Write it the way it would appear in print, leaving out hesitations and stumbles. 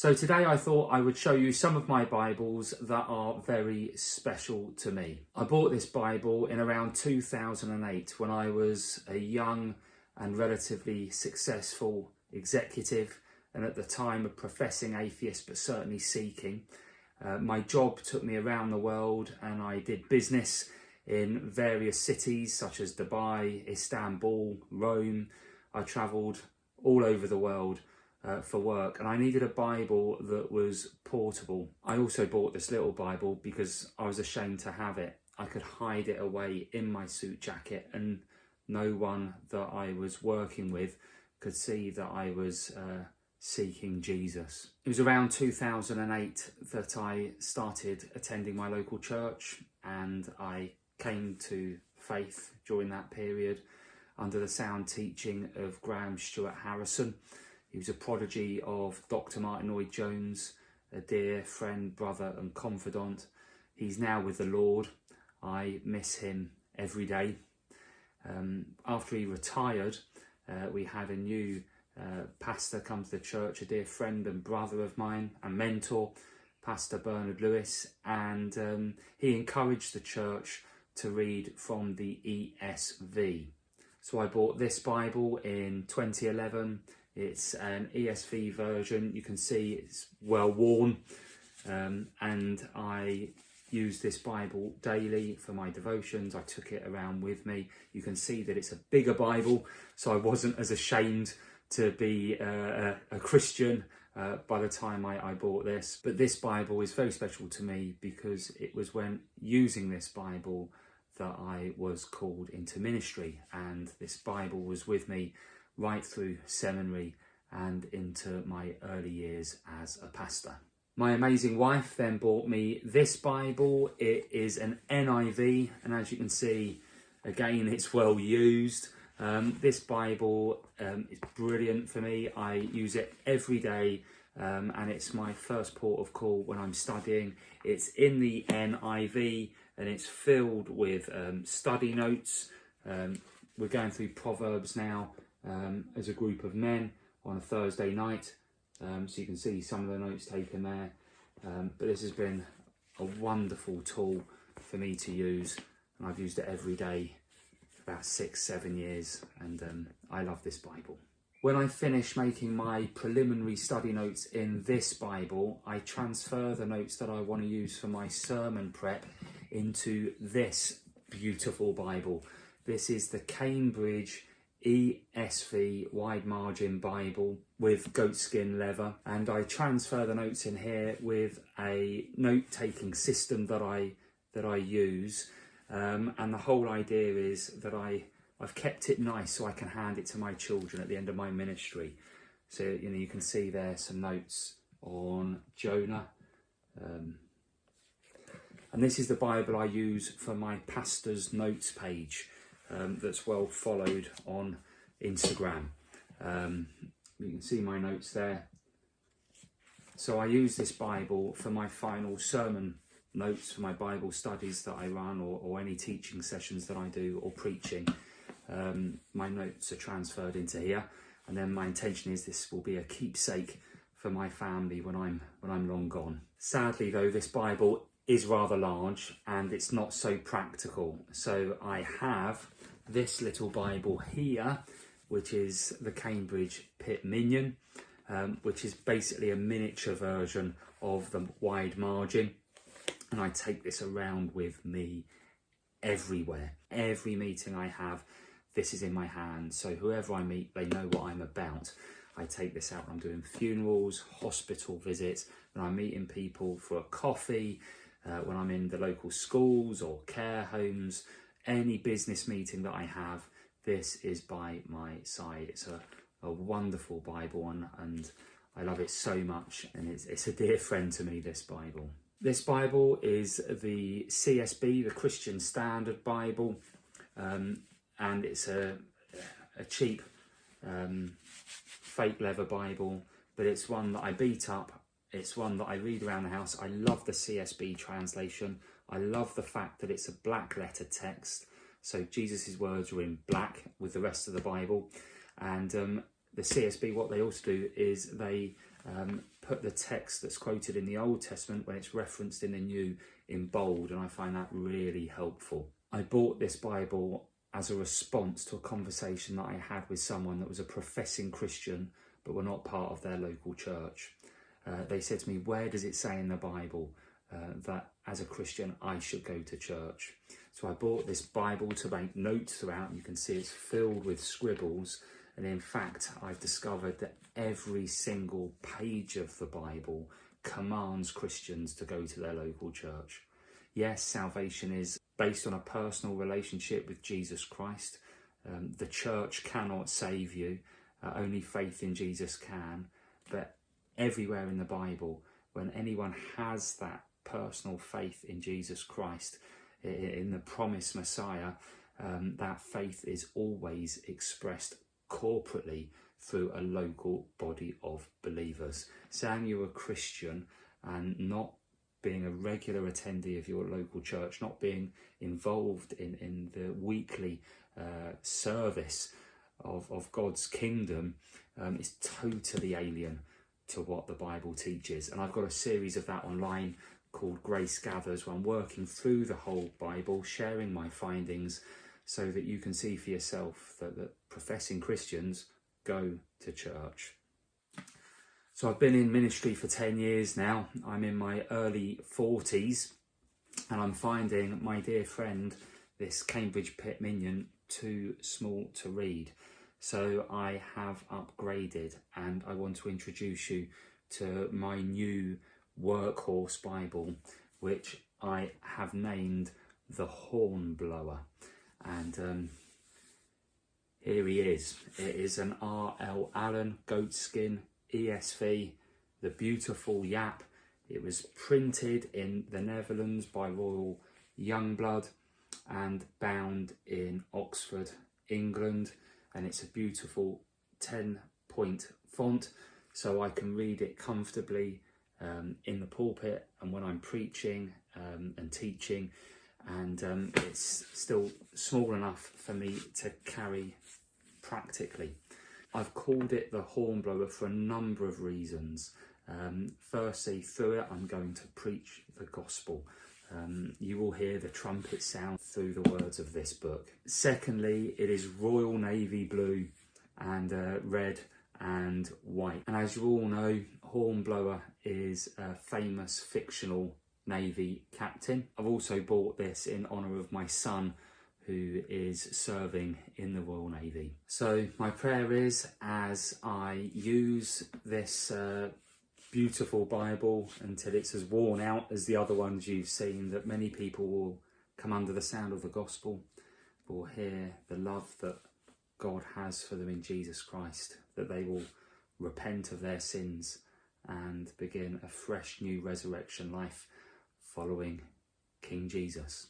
So today I thought I would show you some of my Bibles that are very special to me. I bought this Bible in around 2008 when I was a young and relatively successful executive, and at the time a professing atheist but certainly seeking. My job took me around the world and I did business in various cities such as Dubai, Istanbul, Rome. I travelled all over the world for work, and I needed a Bible that was portable. I also bought this little Bible because I was ashamed to have it. I could hide it away in my suit jacket and no one that I was working with could see that I was seeking Jesus. It was around 2008 that I started attending my local church, and I came to faith during that period under the sound teaching of Graham Stuart Harrison. He was a prodigy of Dr. Martin Lloyd-Jones, a dear friend, brother and confidant. He's now with the Lord. I miss him every day. After he retired, we had a new pastor come to the church, a dear friend and brother of mine and mentor, Pastor Bernard Lewis, and he encouraged the church to read from the ESV. So I bought this Bible in 2011. It's an ESV version. You can see it's well worn, and I use this Bible daily for my devotions. I took it around with me. You can see that it's a bigger Bible, so I wasn't as ashamed to be a Christian by the time I bought this. But this Bible is very special to me because it was when using this Bible that I was called into ministry, and this Bible was with me right through seminary and into my early years as a pastor. My amazing wife then bought me this Bible. It is an NIV, and as you can see, again, it's well used. This Bible is brilliant for me. I use it every day, and it's my first port of call when I'm studying. It's in the NIV, and it's filled with study notes. We're going through Proverbs now as a group of men on a Thursday night, so you can see some of the notes taken there. But this has been a wonderful tool for me to use, and I've used it every day for about 6-7 years, and I love this Bible. When I finish making my preliminary study notes in this Bible, I transfer the notes that I want to use for my sermon prep into this beautiful Bible. This is the Cambridge ESV wide margin Bible with goatskin leather, and I transfer the notes in here with a note-taking system that I use, and the whole idea is that I've kept it nice so I can hand it to my children at the end of my ministry. So you can see there some notes on Jonah, and this is the Bible I use for my pastor's notes page. That's well followed on Instagram. You can see my notes there. So I use this Bible for my final sermon notes for my Bible studies that I run, or any teaching sessions that I do, or preaching. My notes are transferred into here, and then my intention is this will be a keepsake for my family when I'm long gone. Sadly though, this Bible is rather large and it's not so practical, so I have this little Bible here, which is the Cambridge Pitt Minion, which is basically a miniature version of the wide margin, and I take this around with me everywhere. Every meeting I have, this is in my hand, so whoever I meet, they know what I'm about. I take this out when I'm doing funerals, hospital visits, when I'm meeting people for a coffee, when I'm in the local schools or care homes, any business meeting that I have, this is by my side. It's a wonderful Bible, and I love it so much, and it's a dear friend to me, this Bible. This Bible is the CSB, the Christian Standard Bible, and it's a cheap fake leather Bible, but it's one that I beat up. It's one that I read around the house. I love the CSB translation. I love the fact that it's a black letter text. So Jesus' words are in black with the rest of the Bible. And the CSB, what they also do is they put the text that's quoted in the Old Testament when it's referenced in the New in bold, and I find that really helpful. I bought this Bible as a response to a conversation that I had with someone that was a professing Christian but were not part of their local church. They said to me, where does it say in the Bible that as a Christian I should go to church? So I bought this Bible to make notes throughout. You can see it's filled with scribbles, and in fact I've discovered that every single page of the Bible commands Christians to go to their local church. Yes, salvation is based on a personal relationship with Jesus Christ. The church cannot save you, only faith in Jesus can. But everywhere in the Bible, when anyone has that personal faith in Jesus Christ, in the promised Messiah, that faith is always expressed corporately through a local body of believers. Saying you're a Christian and not being a regular attendee of your local church, not being involved in the weekly service of God's kingdom, is totally alien to what the Bible teaches. And I've got a series of that online called Grace Gathers, where I'm working through the whole Bible, sharing my findings so that you can see for yourself that professing Christians go to church. So I've been in ministry for 10 years now. I'm in my early 40s, and I'm finding my dear friend, this Cambridge Pet Minion, too small to read. So I have upgraded, and I want to introduce you to my new workhorse Bible, which I have named the Hornblower. And here he is. It is an R.L. Allen goatskin ESV, the beautiful Yap. It was printed in the Netherlands by Royal Youngblood and bound in Oxford, England. And it's a beautiful 10-point font, so I can read it comfortably in the pulpit and when I'm preaching and teaching. And it's still small enough for me to carry practically. I've called it the Hornblower for a number of reasons. Firstly, through it I'm going to preach the gospel. You will hear the trumpet sound through the words of this book. Secondly, it is royal navy blue and red and white. And as you all know, Hornblower is a famous fictional Navy captain. I've also bought this in honour of my son, who is serving in the Royal Navy. So my prayer is, as I use this beautiful Bible until it's as worn out as the other ones you've seen, that many people will come under the sound of the gospel, will hear the love that God has for them in Jesus Christ, that they will repent of their sins and begin a fresh new resurrection life following King Jesus.